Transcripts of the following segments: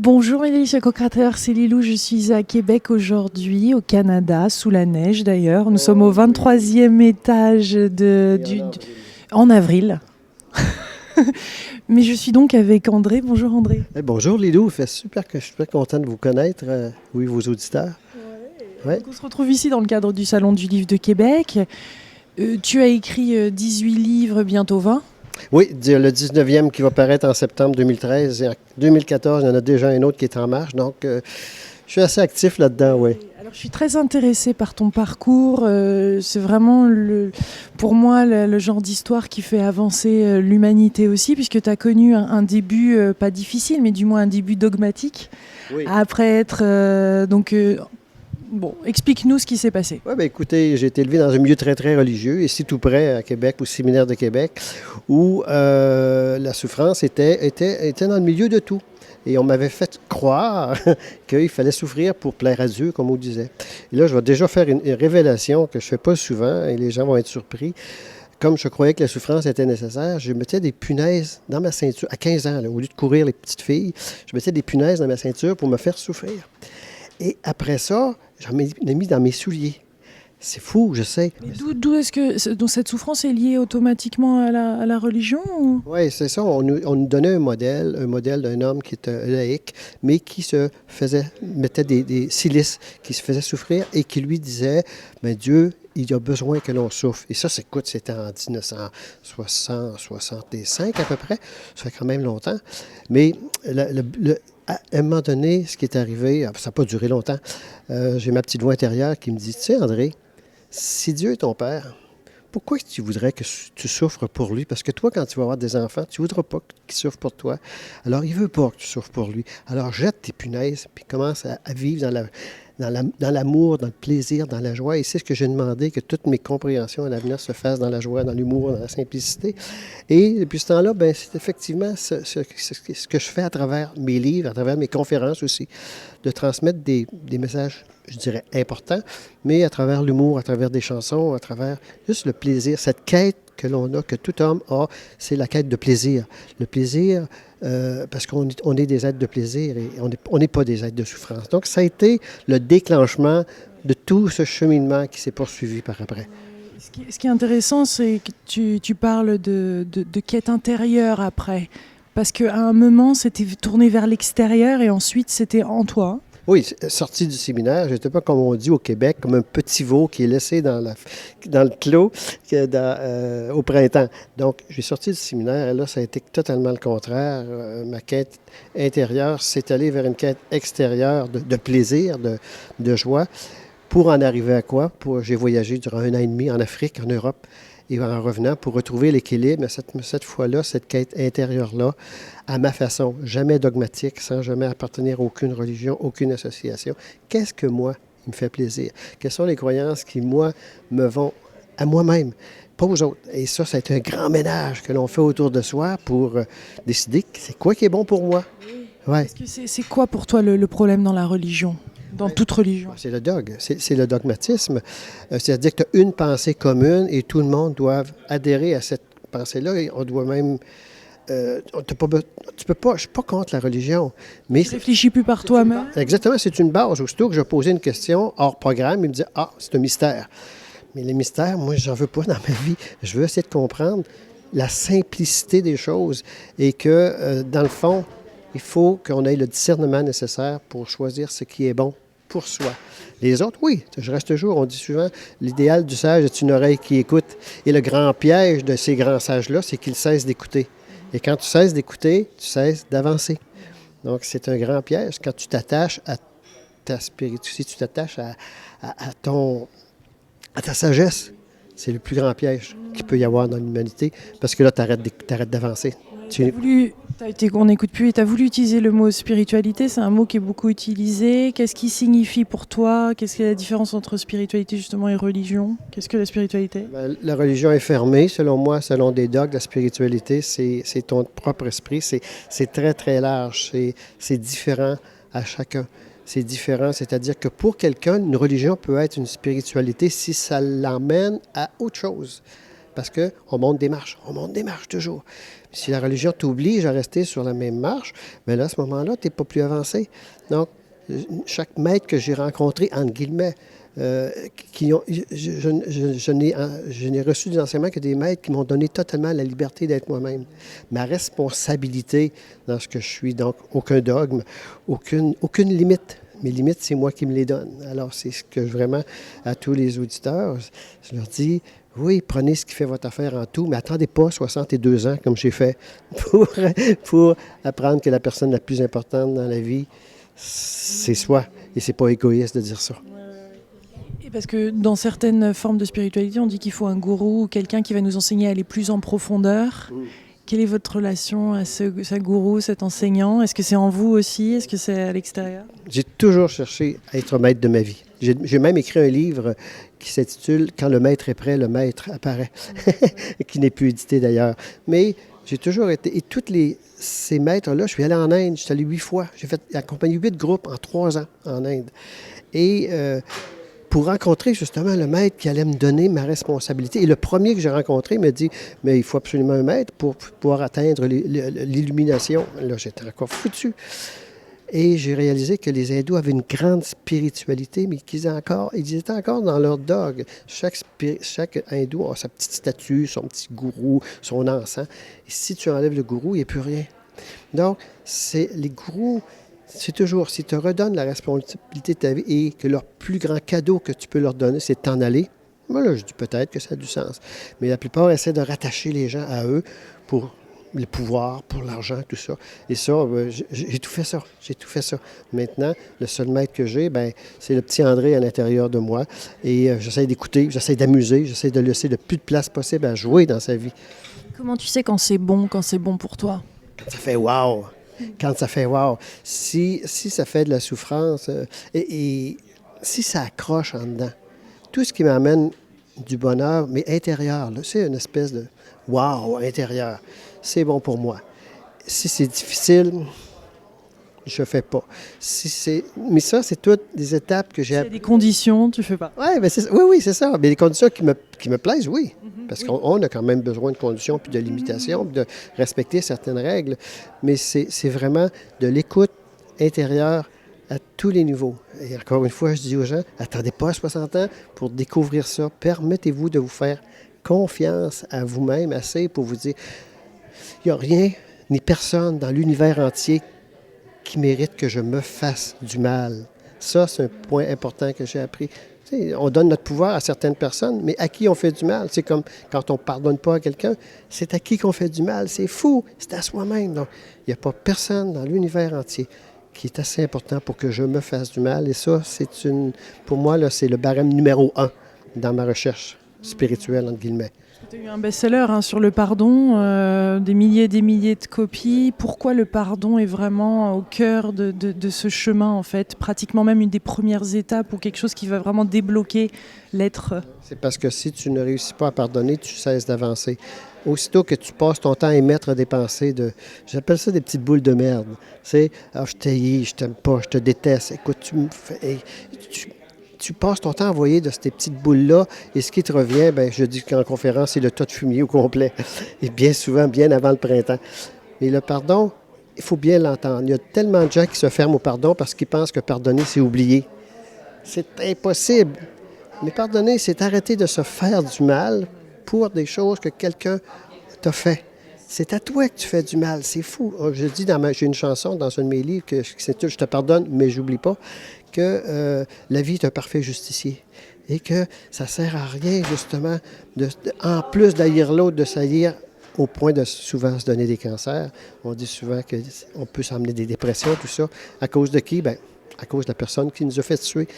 Bonjour Mélanie Chacocrateur, c'est Lilou, je suis à Québec aujourd'hui, au Canada, sous la neige d'ailleurs. Nous sommes au 23e étage en avril. Mais je suis donc avec André. Bonjour André. Bonjour Lilou, je suis super content de vous connaître, oui, vos auditeurs. Ouais. Donc on se retrouve ici dans le cadre du Salon du Livre de Québec. Tu as écrit 18 livres, bientôt 20. Oui, le 19e qui va paraître en septembre 2013 et en 2014, il y en a déjà un autre qui est en marche, donc je suis assez actif là-dedans, oui. Alors, je suis très intéressée par ton parcours. C'est vraiment, pour moi, le genre d'histoire qui fait avancer l'humanité aussi, puisque tu as connu un début, pas difficile, mais du moins un début dogmatique. Oui. Après être... bon, explique-nous ce qui s'est passé. Oui, bien écoutez, j'ai été élevé dans un milieu très, très religieux, ici tout près à Québec, au séminaire de Québec, où la souffrance était dans le milieu de tout. Et on m'avait fait croire qu'il fallait souffrir pour plaire à Dieu, comme on disait. Et là, je vais déjà faire une révélation que je ne fais pas souvent, et les gens vont être surpris. Comme je croyais que la souffrance était nécessaire, je mettais des punaises dans ma ceinture. À 15 ans, là, au lieu de courir les petites filles, je mettais des punaises dans ma ceinture pour me faire souffrir. Et après ça, j'en ai mis dans mes souliers. C'est fou, je sais. Mais d'où est-ce que donc cette souffrance est liée automatiquement à la religion ou... Oui, c'est ça. On nous donnait un modèle d'un homme qui était laïque, mais qui mettait des silices, qui se faisait souffrir et qui lui disait, bien, Dieu, il a besoin que l'on souffre. Et ça, c'était en 1965 à peu près. Ça fait quand même longtemps. Mais à un moment donné, ce qui est arrivé, ça n'a pas duré longtemps, j'ai ma petite voix intérieure qui me dit, tu sais, André, si Dieu est ton Père, pourquoi tu voudrais que tu souffres pour lui? Parce que toi, quand tu vas avoir des enfants, tu ne voudras pas qu'il souffre pour toi. Alors, il ne veut pas que tu souffres pour lui. Alors, jette tes punaises, puis commence à vivre dans l'amour, dans le plaisir, dans la joie. Et c'est ce que j'ai demandé, que toutes mes compréhensions à l'avenir se fassent dans la joie, dans l'humour, dans la simplicité. Et depuis ce temps-là, ben, c'est effectivement ce que je fais à travers mes livres, à travers mes conférences aussi, de transmettre des messages, je dirais, importants, mais à travers l'humour, à travers des chansons, à travers juste le plaisir, cette quête que l'on a, que tout homme a, c'est la quête de plaisir. Le plaisir, parce qu'on est des êtres de plaisir et on n'est pas des êtres de souffrance. Donc, ça a été le déclenchement de tout ce cheminement qui s'est poursuivi par après. Ce qui est intéressant, c'est que tu parles de quête intérieure après. Parce qu'à un moment, c'était tourné vers l'extérieur et ensuite, c'était en toi. Oui, sorti du séminaire, je n'étais pas, comme on dit au Québec, comme un petit veau qui est laissé dans le clos au printemps. Donc, j'ai sorti du séminaire et là, ça a été totalement le contraire. Ma quête intérieure s'est allée vers une quête extérieure de plaisir, de joie. Pour en arriver à quoi? J'ai voyagé durant 1 an et demi en Afrique, en Europe, et en revenant pour retrouver l'équilibre, cette fois-là, cette quête intérieure-là, à ma façon, jamais dogmatique, sans jamais appartenir à aucune religion, aucune association. Qu'est-ce que moi, il me fait plaisir? Quelles sont les croyances qui, moi, me vont à moi-même, pas aux autres? Et ça a été un grand ménage que l'on fait autour de soi pour décider c'est quoi qui est bon pour moi. Ouais. Est-ce que c'est quoi pour toi le problème dans la religion? Dans toute religion. C'est le c'est le dogmatisme. C'est-à-dire que tu as une pensée commune et tout le monde doit adhérer à cette pensée-là. Et on doit même... tu peux pas, je ne suis pas contre la religion. Mais tu réfléchis plus par toi-même. Exactement, c'est une base. Aussitôt que je posais une question hors programme, il me disait « Ah, c'est un mystère ». Mais les mystères, moi, j'en veux pas dans ma vie. Je veux essayer de comprendre la simplicité des choses et que, dans le fond, il faut qu'on ait le discernement nécessaire pour choisir ce qui est bon pour soi. Les autres, oui, je reste toujours, on dit souvent, l'idéal du sage est une oreille qui écoute. Et le grand piège de ces grands sages-là, c'est qu'ils cessent d'écouter. Et quand tu cesses d'écouter, tu cesses d'avancer. Donc, c'est un grand piège. Quand tu t'attaches à ta spiritualité, si tu t'attaches à ta sagesse, c'est le plus grand piège qu'il peut y avoir dans l'humanité, parce que là, tu arrêtes d'avancer. On n'écoute plus, et tu as voulu utiliser le mot spiritualité, c'est un mot qui est beaucoup utilisé. Qu'est-ce qui signifie pour toi? Qu'est-ce que la différence entre spiritualité justement et religion? Qu'est-ce que la spiritualité? La religion est fermée, selon moi, selon des dogmes. La spiritualité, c'est ton propre esprit. C'est très, très large. C'est différent à chacun. C'est différent, c'est-à-dire que pour quelqu'un, une religion peut être une spiritualité si ça l'emmène à autre chose. parce qu'on monte des marches. On monte des marches toujours. Si la religion t'oblige à rester sur la même marche, bien là, à ce moment-là, tu n'es pas plus avancé. Donc, chaque maître que j'ai rencontré, entre guillemets, je n'ai reçu des enseignements que des maîtres qui m'ont donné totalement la liberté d'être moi-même. Ma responsabilité dans ce que je suis, donc aucun dogme, aucune limite. Mes limites, c'est moi qui me les donne. Alors, c'est ce que vraiment, à tous les auditeurs, je leur dis, oui, prenez ce qui fait votre affaire en tout, mais attendez pas 62 ans comme j'ai fait pour apprendre que la personne la plus importante dans la vie, c'est soi. Et c'est pas égoïste de dire ça. Et parce que dans certaines formes de spiritualité, on dit qu'il faut un gourou ou quelqu'un qui va nous enseigner à aller plus en profondeur. Quelle est votre relation à ce gourou, cet enseignant? Est-ce que c'est en vous aussi? Est-ce que c'est à l'extérieur? J'ai toujours cherché à être maître de ma vie. J'ai même écrit un livre qui s'intitule « Quand le maître est prêt, le maître apparaît », qui n'est plus édité d'ailleurs. Mais j'ai toujours été... Et ces maîtres-là, je suis allé en Inde, je suis allé 8 fois. J'ai accompagné 8 groupes en 3 ans en Inde. Et pour rencontrer justement le maître qui allait me donner ma responsabilité. Et le premier que j'ai rencontré me dit « Mais il faut absolument un maître pour pouvoir atteindre l'illumination. » Là, j'étais encore foutu. Et j'ai réalisé que les hindous avaient une grande spiritualité, mais qu'ils étaient encore dans leur dogme. Chaque hindou a sa petite statue, son petit gourou, son encens. Et si tu enlèves le gourou, il n'y a plus rien. Donc, les gourous, c'est toujours, si tu redonnes la responsabilité de ta vie et que leur plus grand cadeau que tu peux leur donner, c'est de t'en aller, moi là, je dis peut-être que ça a du sens. Mais la plupart essaient de rattacher les gens à eux pour le pouvoir, pour l'argent, tout ça. Et ça, j'ai tout fait ça. J'ai tout fait ça. Maintenant, le seul maître que j'ai, c'est le petit André à l'intérieur de moi. Et j'essaie d'écouter, j'essaie d'amuser, j'essaie de laisser le plus de place possible à jouer dans sa vie. Comment tu sais quand c'est bon pour toi? Quand ça fait wow! Quand ça fait wow! Si ça fait de la souffrance et si ça accroche en dedans, tout ce qui m'amène du bonheur, mais intérieur, là, c'est une espèce de wow intérieur. C'est bon pour moi. Si c'est difficile, je ne fais pas. Mais ça, c'est toutes des étapes que j'ai... S'il y a des conditions, tu ne fais pas. Oui, c'est ça. Mais les conditions qui me plaisent, oui. Parce qu'on a quand même besoin de conditions, puis de limitations, puis de respecter certaines règles. Mais c'est vraiment de l'écoute intérieure à tous les niveaux. Et encore une fois, je dis aux gens, attendez pas à 60 ans pour découvrir ça. Permettez-vous de vous faire confiance à vous-même assez pour vous dire... Il n'y a rien ni personne dans l'univers entier qui mérite que je me fasse du mal. Ça, c'est un point important que j'ai appris. Tu sais, on donne notre pouvoir à certaines personnes, mais à qui on fait du mal? C'est comme quand on ne pardonne pas à quelqu'un, c'est à qui qu'on fait du mal? C'est fou, c'est à soi-même. Donc, il n'y a pas personne dans l'univers entier qui est assez important pour que je me fasse du mal. Et ça, pour moi, là, c'est le barème numéro 1 dans ma recherche spirituelle, entre guillemets. Tu as eu un best-seller sur le pardon, des milliers et des milliers de copies. Pourquoi le pardon est vraiment au cœur de ce chemin, en fait? Pratiquement même une des premières étapes ou quelque chose qui va vraiment débloquer l'être. C'est parce que si tu ne réussis pas à pardonner, tu cesses d'avancer. Aussitôt que tu passes ton temps à émettre des pensées j'appelle ça des petites boules de merde. C'est « Ah, je t'haïs, je t'aime pas, je te déteste. Écoute, tu passes ton temps à envoyer de ces petites boules-là, et ce qui te revient, je dis qu'en conférence, c'est le tas de fumier au complet. Et bien souvent, bien avant le printemps. Mais le pardon, il faut bien l'entendre. Il y a tellement de gens qui se ferment au pardon parce qu'ils pensent que pardonner, c'est oublier. C'est impossible. Mais pardonner, c'est arrêter de se faire du mal pour des choses que quelqu'un t'a fait. C'est à toi que tu fais du mal. C'est fou. Je dis j'ai une chanson dans un de mes livres qui s'intitule « Je te pardonne, mais j'oublie pas », que la vie est un parfait justicier et que ça sert à rien, justement, en plus d'haïr l'autre, de s'haïr au point de souvent se donner des cancers. On dit souvent qu'on peut s'emmener des dépressions, tout ça. À cause de qui? À cause de la personne qui nous a fait tuer.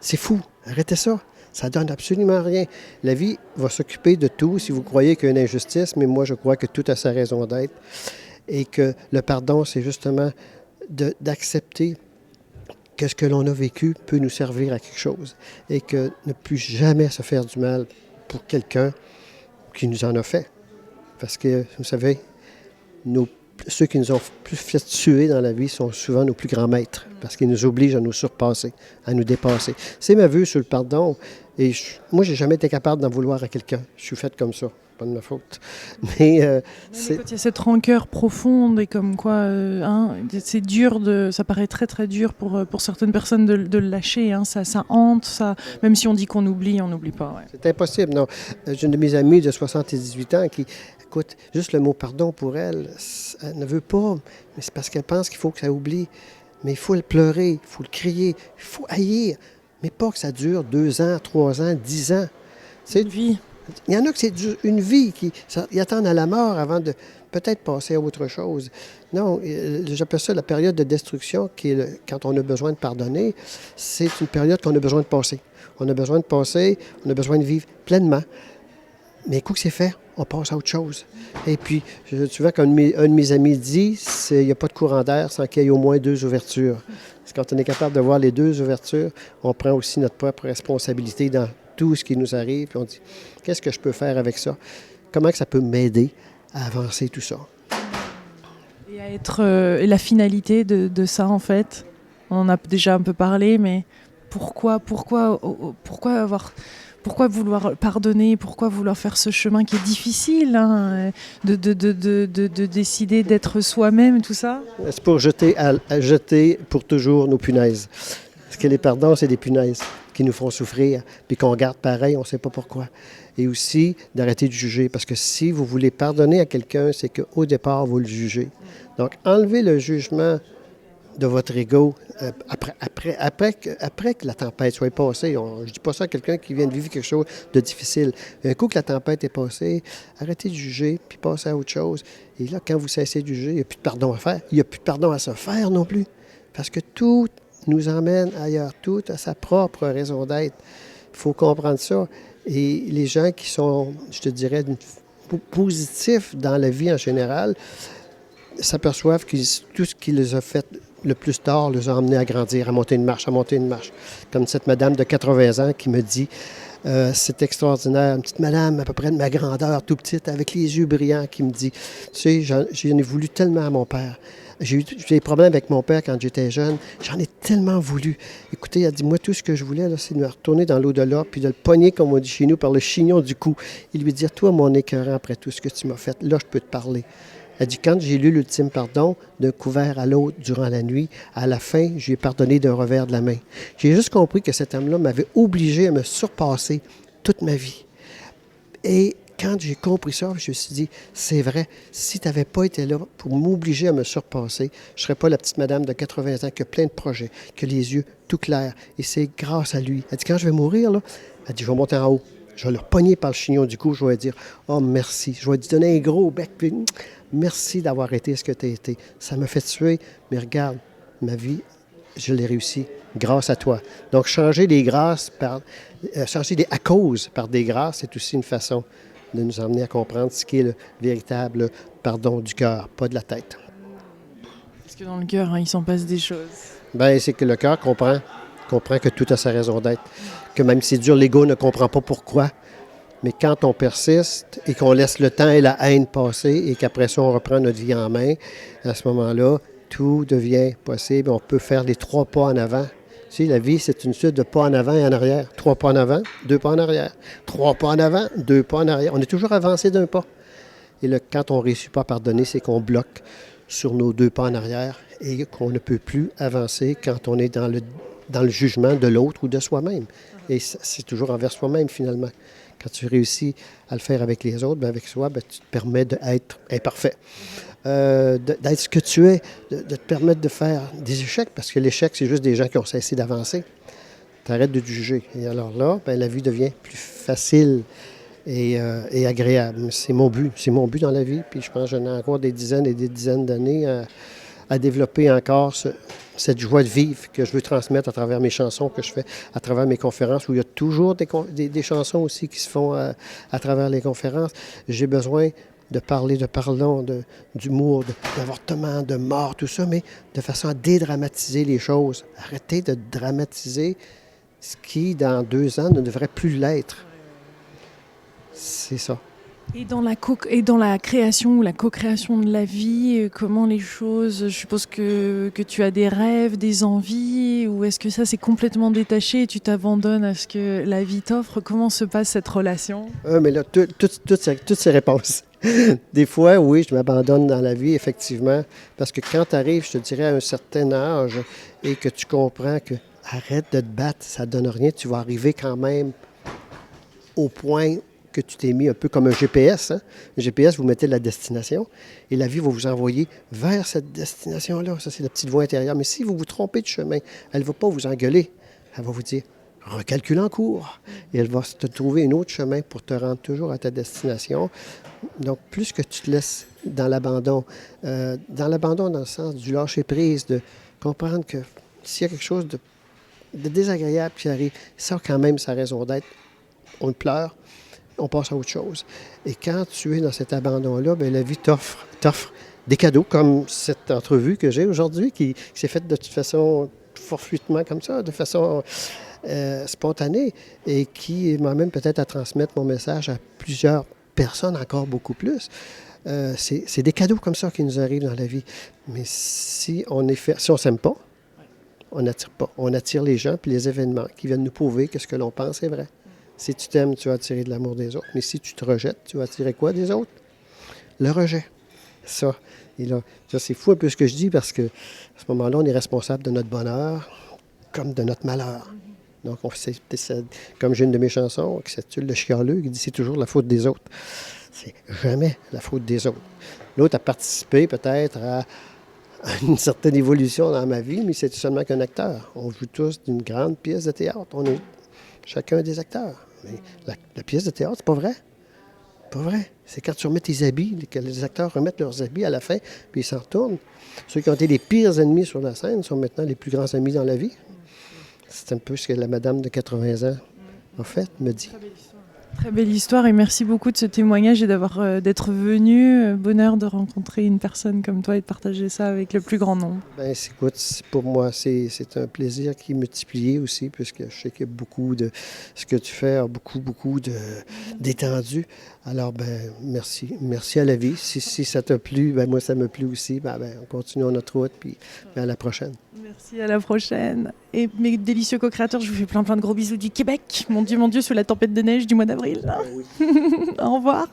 C'est fou. Arrêtez ça. Ça donne absolument rien. La vie va s'occuper de tout si vous croyez qu'il y a une injustice, mais moi, je crois que tout a sa raison d'être et que le pardon, c'est justement d'accepter que ce que l'on a vécu peut nous servir à quelque chose et que ne plus jamais se faire du mal pour quelqu'un qui nous en a fait. Parce que, vous savez, ceux qui nous ont plus fait tuer dans la vie sont souvent nos plus grands maîtres parce qu'ils nous obligent à nous surpasser, à nous dépasser. C'est ma vue sur le pardon et moi, j'ai jamais été capable d'en vouloir à quelqu'un. Je suis fait comme ça. pas de ma faute. Mais Mais quand il y a cette rancœur profonde et comme quoi, c'est dur ça paraît très très dur pour certaines personnes de le lâcher. Ça hante, ça. Même si on dit qu'on oublie, on n'oublie pas. Ouais. c'est impossible, non. J'ai une de mes amies de 78 ans qui, écoute, juste le mot pardon pour elle, elle ne veut pas, mais c'est parce qu'elle pense qu'il faut que ça oublie. Mais il faut le pleurer, il faut le crier, il faut haïr. Mais pas que ça dure 2 ans, 3 ans, 10 ans. C'est une vie. Il y en a que c'est une vie ils attendent à la mort avant de peut-être passer à autre chose. Non, j'appelle ça la période de destruction, qui est quand on a besoin de pardonner, c'est une période qu'on a besoin de passer. On a besoin de passer, on a besoin de vivre pleinement. Mais un coup que c'est fait, on passe à autre chose. Et puis, souvent, quand un de mes amis dit, il n'y a pas de courant d'air sans qu'il y ait au moins 2 ouvertures. Parce que quand on est capable de voir les 2 ouvertures, on prend aussi notre propre responsabilité dans tout ce qui nous arrive. Puis on dit, qu'est-ce que je peux faire avec ça? Comment que ça peut m'aider à avancer tout ça? Et à être la finalité de ça, en fait, on en a déjà un peu parlé, mais pourquoi vouloir pardonner, pourquoi vouloir faire ce chemin qui est difficile, de décider d'être soi-même, tout ça? C'est pour jeter pour toujours nos punaises. Parce que les pardons, c'est des punaises qui nous font souffrir, puis qu'on garde pareil, on ne sait pas pourquoi. Et aussi, d'arrêter de juger, parce que si vous voulez pardonner à quelqu'un, c'est qu'au départ, vous le jugez. Donc, enlevez le jugement de votre ego après que la tempête soit passée. Je ne dis pas ça à quelqu'un qui vient de vivre quelque chose de difficile. Un coup que la tempête est passée, arrêtez de juger, puis passez à autre chose. Et là, quand vous cessez de juger, il n'y a plus de pardon à faire. Il n'y a plus de pardon à se faire non plus. Parce que tout nous emmène ailleurs. Tout a sa propre raison d'être. Il faut comprendre ça. Et les gens qui sont, je te dirais, positifs dans la vie en général, s'aperçoivent que tout ce qui les a fait le plus tard les a emmenés à grandir, à monter une marche, à monter une marche. Comme cette madame de 80 ans qui me dit, c'est extraordinaire, une petite madame à peu près de ma grandeur, tout petite, avec les yeux brillants, qui me dit, tu sais, j'en ai voulu tellement à mon père. J'ai eu des problèmes avec mon père quand j'étais jeune. J'en ai tellement voulu. Écoutez, elle dit, moi, tout ce que je voulais, là, c'est de me retourner dans l'au-delà, puis de le pogner, comme on dit chez nous, par le chignon du cou, et lui dire, toi, mon écœurant, après tout ce que tu m'as fait, là, je peux te parler. Elle dit, quand j'ai lu l'ultime pardon d'un couvert à l'autre durant la nuit, à la fin, je lui ai pardonné d'un revers de la main. J'ai juste compris que cet homme-là m'avait obligé à me surpasser toute ma vie. Et quand j'ai compris ça, je me suis dit, c'est vrai, si tu n'avais pas été là pour m'obliger à me surpasser, je ne serais pas la petite madame de 80 ans qui a plein de projets, qui a les yeux tout clairs. Et c'est grâce à lui. Elle dit, quand je vais mourir, là, elle dit, je vais monter en haut. Je vais le pogner par le chignon du cou, je vais lui dire, oh merci. Je vais lui donner un gros bec, puis merci d'avoir été ce que tu as été. Ça m'a fait tuer, mais regarde, ma vie, je l'ai réussi grâce à toi. Donc, changer des grâces changer des à cause par des grâces, c'est aussi une façon de nous emmener à comprendre ce qui est le véritable pardon du cœur, pas de la tête. Parce que dans le cœur, il s'en passe des choses. Bien, c'est que le cœur comprend que tout a sa raison d'être. Que même si c'est dur, l'ego ne comprend pas pourquoi. Mais quand on persiste et qu'on laisse le temps et la haine passer et qu'après ça, on reprend notre vie en main, à ce moment-là, tout devient possible. On peut faire les 3 pas en avant. Tu sais, la vie, c'est une suite de pas en avant et en arrière. 3 pas en avant, 2 pas en arrière. 3 pas en avant, 2 pas en arrière. On est toujours avancé d'un pas. Et quand on ne réussit pas à pardonner, c'est qu'on bloque sur nos 2 pas en arrière et qu'on ne peut plus avancer quand on est dans le jugement de l'autre ou de soi-même. Et c'est toujours envers soi-même, finalement. Quand tu réussis à le faire avec les autres, bien avec soi, bien, tu te permets d'être imparfait. D'être ce que tu es, de te permettre de faire des échecs, parce que l'échec, c'est juste des gens qui ont cessé d'avancer. Tu arrêtes de te juger. Et alors là, bien, la vie devient plus facile et agréable. C'est mon but dans la vie. Puis je pense que j'en ai encore des dizaines et des dizaines d'années à développer encore cette joie de vivre que je veux transmettre à travers mes chansons que je fais, à travers mes conférences, où il y a toujours des chansons aussi qui se font à travers les conférences. J'ai besoin de parler de pardon, d'humour, d'avortement, de mort, tout ça, mais de façon à dédramatiser les choses. Arrêtez de dramatiser ce qui, dans 2 ans, ne devrait plus l'être. C'est ça. Et dans la création ou la co-création de la vie, comment les choses, je suppose que tu as des rêves, des envies, ou est-ce que ça c'est complètement détaché et tu t'abandonnes à ce que la vie t'offre? Comment se passe cette relation? Mais là, toutes ces réponses. Des fois, oui, je m'abandonne dans la vie, effectivement, parce que quand tu arrives, je te dirais, à un certain âge et que tu comprends que arrête de te battre, ça ne donne rien, tu vas arriver quand même au point que tu t'es mis un peu comme un GPS. Hein? Un GPS, vous mettez la destination et la vie va vous envoyer vers cette destination-là. Ça, c'est la petite voie intérieure. Mais si vous vous trompez de chemin, elle ne va pas vous engueuler. Elle va vous dire recalcule en cours. Et elle va te trouver un autre chemin pour te rendre toujours à ta destination. Donc, plus que tu te laisses dans l'abandon dans le sens du lâcher-prise, de comprendre que s'il y a quelque chose de désagréable qui arrive, ça, quand même, sa raison d'être, on pleure, on passe à autre chose. Et quand tu es dans cet abandon-là, bien, la vie t'offre des cadeaux, comme cette entrevue que j'ai aujourd'hui, qui s'est faite de toute façon fortuitement comme ça, de façon spontanée, et qui m'amène peut-être à transmettre mon message à plusieurs personnes, encore beaucoup plus. C'est des cadeaux comme ça qui nous arrivent dans la vie. Mais si on ne s'aime pas, on n'attire pas. On attire les gens puis les événements qui viennent nous prouver que ce que l'on pense est vrai. Si tu t'aimes, tu vas attirer de l'amour des autres. Mais si tu te rejettes, tu vas attirer quoi des autres? Le rejet. Ça. Et là, ça, c'est fou un peu ce que je dis parce que à ce moment-là, on est responsable de notre bonheur comme de notre malheur. Donc, comme j'ai une de mes chansons qui s'intitule Le chialeux, qui dit c'est toujours la faute des autres. C'est jamais la faute des autres. L'autre a participé peut-être à une certaine évolution dans ma vie, mais c'est seulement qu'un acteur. On joue tous d'une grande pièce de théâtre. On est chacun des acteurs. Mais la pièce de théâtre, c'est pas vrai. Pas vrai. C'est quand tu remets tes habits, que les acteurs remettent leurs habits à la fin, puis ils s'en retournent. Ceux qui ont été les pires ennemis sur la scène sont maintenant les plus grands amis dans la vie. C'est un peu ce que la madame de 80 ans a fait, me dit. Très belle histoire et merci beaucoup de ce témoignage et d'être venu. Bonheur de rencontrer une personne comme toi et de partager ça avec le plus grand nombre. Bien, écoute, pour moi, c'est un plaisir qui est multiplié aussi, puisque je sais que beaucoup de ce que tu fais a beaucoup d'étendue. Alors, ben merci. Merci à la vie. Si ça t'a plu, ben moi, ça m'a plu aussi. Ben, on continue notre route, puis à la prochaine. Merci, à la prochaine. Et mes délicieux co-créateurs, je vous fais plein de gros bisous du Québec. Mon Dieu, sous la tempête de neige du mois d'avril. Ah oui. Au revoir.